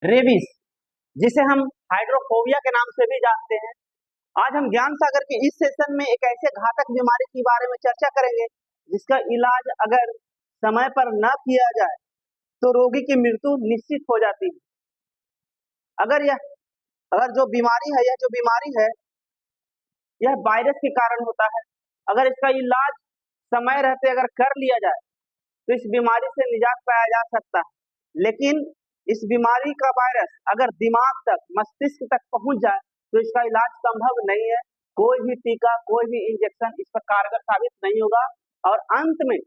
Rabies, जिसे हम hydrophobia के नाम से भी जानते हैं। आज हम ज्ञान सागर के इस सेशन में एक ऐसे घातक बीमारी के बारे में चर्चा करेंगे जिसका इलाज अगर समय पर न किया जाए तो रोगी की मृत्यु निश्चित हो जाती है। अगर यह अगर जो बीमारी है यह जो बीमारी है यह वायरस के कारण होता है। अगर इसका इलाज समय रहते अगर कर लिया जाए तो इस बीमारी से निजात पाया जा सकता है। लेकिन इस बीमारी का वायरस अगर दिमाग तक, मस्तिष्क तक पहुंच जाए तो इसका इलाज संभव नहीं है। कोई भी टीका, कोई भी इंजेक्शन इस पर कारगर साबित नहीं होगा और अंत में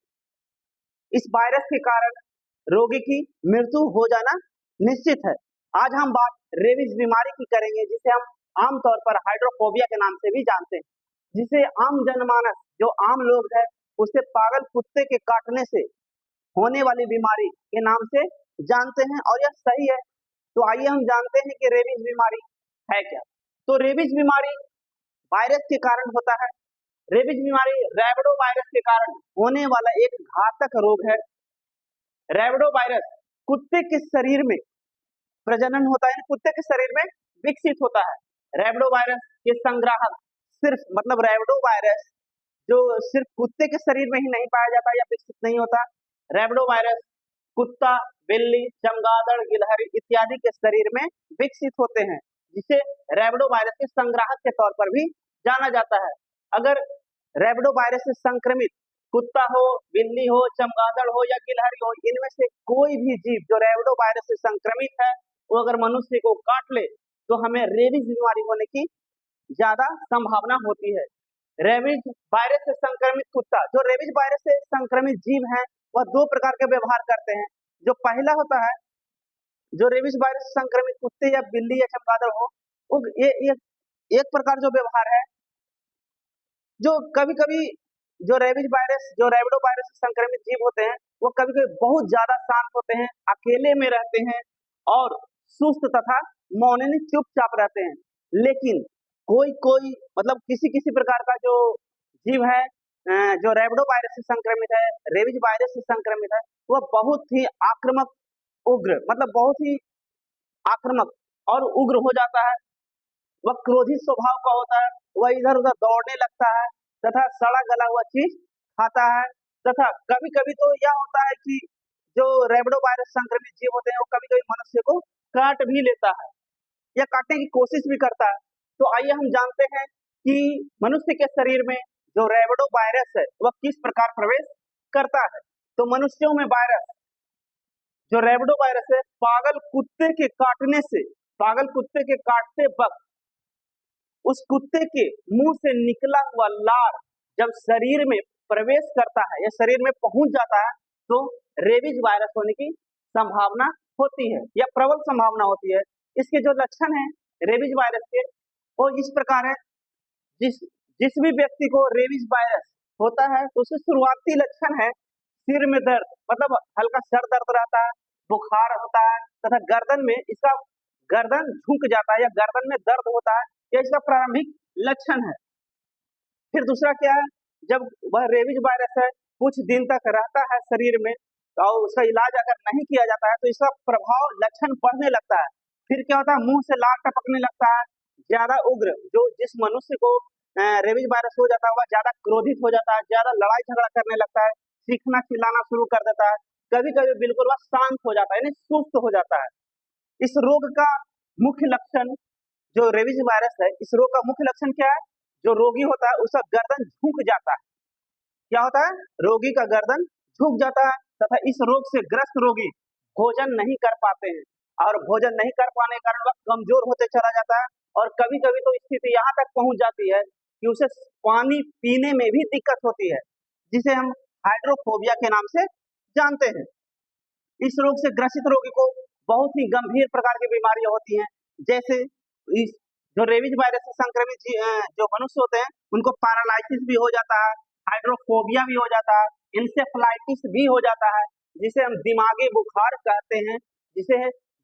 इस वायरस के कारण रोगी की मृत्यु हो जाना निश्चित है। आज हम बात रेबीज बीमारी की करेंगे, जिसे हम आमतौर पर हाइड्रोफोबिया के नाम से भी जानते हैं, जिसे आम जनमानस, जो आम लोग हैं, उसे पागल कुत्ते के काटने से होने वाली बीमारी के नाम से जानते हैं और यह सही है। तो आइए हम जानते हैं कि रेबीज बीमारी है क्या। तो रेबीज बीमारी वायरस के कारण होता है। रेबीज बीमारी रैबिडो वायरस के कारण होने वाला एक घातक रोग है। रैबिडो वायरस कुत्ते के शरीर में प्रजनन होता है, कुत्ते के शरीर में विकसित होता है। रैबिडो वायरस के संग्राहक सिर्फ रैबिडो वायरस जो सिर्फ कुत्ते के शरीर में ही नहीं पाया जाता या विकसित नहीं होता। रैबिडो वायरस कुत्ता, बिल्ली, चमगादड़, गिलहरी इत्यादि के शरीर में विकसित होते हैं, जिसे रैबिडो वायरस के संग्राहक के तौर पर भी जाना जाता है। अगर रैबिडो वायरस से संक्रमित कुत्ता हो, बिल्ली हो, चमगादड़ हो या गिलहरी हो, इनमें से कोई भी जीव जो रैबिडो वायरस से संक्रमित है वो अगर मनुष्य को काट ले तो हमें रेबीज बीमारी होने की ज्यादा संभावना होती है। रेबीज वायरस से संक्रमित कुत्ता, जो रेबीज वायरस से संक्रमित जीव हैं, वह दो प्रकार के व्यवहार करते हैं। जो पहला होता है, जो रेबीज वायरस से संक्रमित कुत्ते या बिल्ली या चमगादड़ हो, वो एक प्रकार जो व्यवहार है, जो कभी कभी जो रैबिडो वायरस से संक्रमित जीव होते हैं वो कभी कभी बहुत ज्यादा शांत होते हैं, अकेले में रहते हैं और सुस्त तथा मौन चुपचाप रहते हैं। लेकिन कोई कोई किसी किसी प्रकार का जो जीव है, जो रैबिडो वायरस से संक्रमित है, रेबीज वायरस से संक्रमित है, वह बहुत ही आक्रामक, उग्र बहुत ही आक्रामक और उग्र हो जाता है। वह क्रोधित स्वभाव का होता है, वह इधर उधर दौड़ने लगता है तथा सड़ा गला हुआ चीज खाता है। तथा कभी कभी तो यह होता है कि जो रैबिडो वायरस संक्रमित जीव होते हैं वो कभी कभी मनुष्य को काट भी लेता है या काटने की कोशिश भी करता है। तो आइए हम जानते हैं कि मनुष्य के शरीर में जो रैबिडो वायरस है वह किस प्रकार प्रवेश करता है। तो मनुष्यों में वायरस, जो रैबिडो वायरस है, पागल कुत्ते के काटते वक्त उस कुत्ते के मुंह से निकला हुआ लार जब शरीर में प्रवेश करता है या शरीर में पहुंच जाता है तो रेबीज वायरस होने की संभावना होती है या प्रबल संभावना होती है। इसके जो लक्षण हैं रेबीज वायरस के वो इस प्रकार है। जिस जिस भी व्यक्ति को रेबीज वायरस होता है तो उसके शुरुआती लक्षण है सिर में दर्द, हल्का सर दर्द रहता है, बुखार होता है तथा गर्दन में इसका गर्दन झुक जाता है या गर्दन में दर्द होता है, यह इसका प्रारंभिक लक्षण है। फिर दूसरा क्या है, जब वह रेबीज वायरस है कुछ दिन तक रहता है शरीर में और उसका इलाज अगर नहीं किया जाता है तो इसका प्रभाव लक्षण बढ़ने लगता है। फिर क्या होता है, मुंह से लार टपकने लगता है, ज्यादा उग्र, जो जिस मनुष्य को रेबीज वायरस हो जाता है वह ज्यादा क्रोधित हो जाता है, ज्यादा लड़ाई झगड़ा करने लगता है, चीखना चिल्लाना शुरू कर देता है, कभी कभी बिल्कुल वह शांत हो जाता है यानी सुस्त हो जाता है। इस रोग का मुख्य लक्षण, जो रेबीज वायरस है, इस रोग का मुख्य लक्षण क्या है, जो रोगी होता है उसका गर्दन झुक जाता है। क्या होता है, रोगी का गर्दन झुक जाता है तथा इस रोग से ग्रस्त रोगी भोजन नहीं कर पाते हैं और भोजन नहीं कर पाने के कारण वह कमजोर होते चला जाता है और कभी कभी तो स्थिति यहाँ तक पहुंच जाती है कि उसे पानी पीने में भी दिक्कत होती है, जिसे हम हाइड्रोफोबिया के नाम से जानते हैं। इस रोग से ग्रसित रोगी को बहुत ही गंभीर प्रकार की बीमारियां होती हैं, जैसे इस जो रेबीज वायरस से संक्रमित जो मनुष्य होते हैं उनको पैरालाइसिस भी हो जाता है, हाइड्रोफोबिया भी हो जाता है, इंसेफ्लाइटिस भी हो जाता है, जिसे हम दिमागी बुखार कहते हैं, जिसे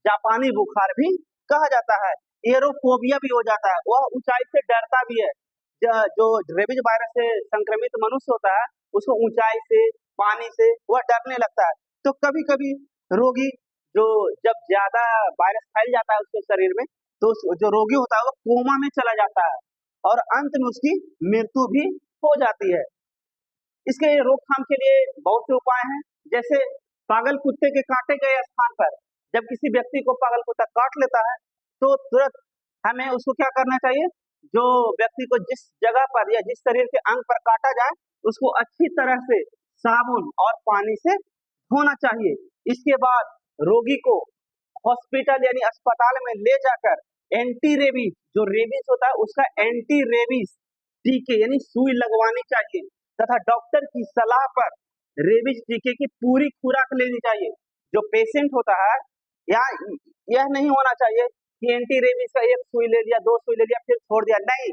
जापानी बुखार भी कहा जाता है। एरोफोबिया भी हो जाता है, वह ऊंचाई से डरता भी है। जो रेबीज वायरस से संक्रमित मनुष्य होता है उसको ऊंचाई से, पानी से वह डरने लगता है। तो कभी कभी रोगी जो जब ज्यादा वायरस फैल जाता है उसके शरीर में, तो जो रोगी होता है वो कोमा में चला जाता है और अंत में उसकी मृत्यु भी हो जाती है। इसके रोकथाम के लिए बहुत से उपाय हैं, जैसे पागल कुत्ते के काटे गए स्थान पर जब किसी व्यक्ति को पागल कुत्ता काट लेता है तो तुरंत हमें उसको क्या करना चाहिए, जो व्यक्ति को जिस जगह पर या जिस शरीर के अंग पर काटा जाए उसको अच्छी तरह से साबुन और पानी से धोना चाहिए। इसके बाद रोगी को हॉस्पिटल यानी अस्पताल में ले जाकर एंटी रेबीज, जो रेबीज होता है उसका एंटी रेबीज टीके यानी सुई लगवानी चाहिए तथा डॉक्टर की सलाह पर रेबीज टीके की पूरी खुराक लेनी चाहिए। जो पेशेंट होता है या यह नहीं होना चाहिए कि एंटी रेबीज का एक सुई ले लिया, दो सुई ले लिया फिर छोड़ दिया, नहीं।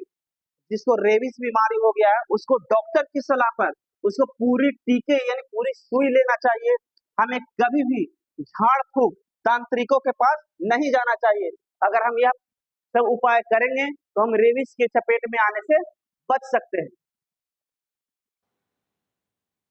जिसको रेबीज बीमारी हो गया है उसको डॉक्टर की सलाह पर उसको पूरी टीके यानी पूरी सुई लेना चाहिए। हमें कभी भी झाड़ फूक तांत्रिकों के पास नहीं जाना चाहिए। अगर हम यह सब उपाय करेंगे तो हम रेबीज के चपेट में आने से बच सकते हैं।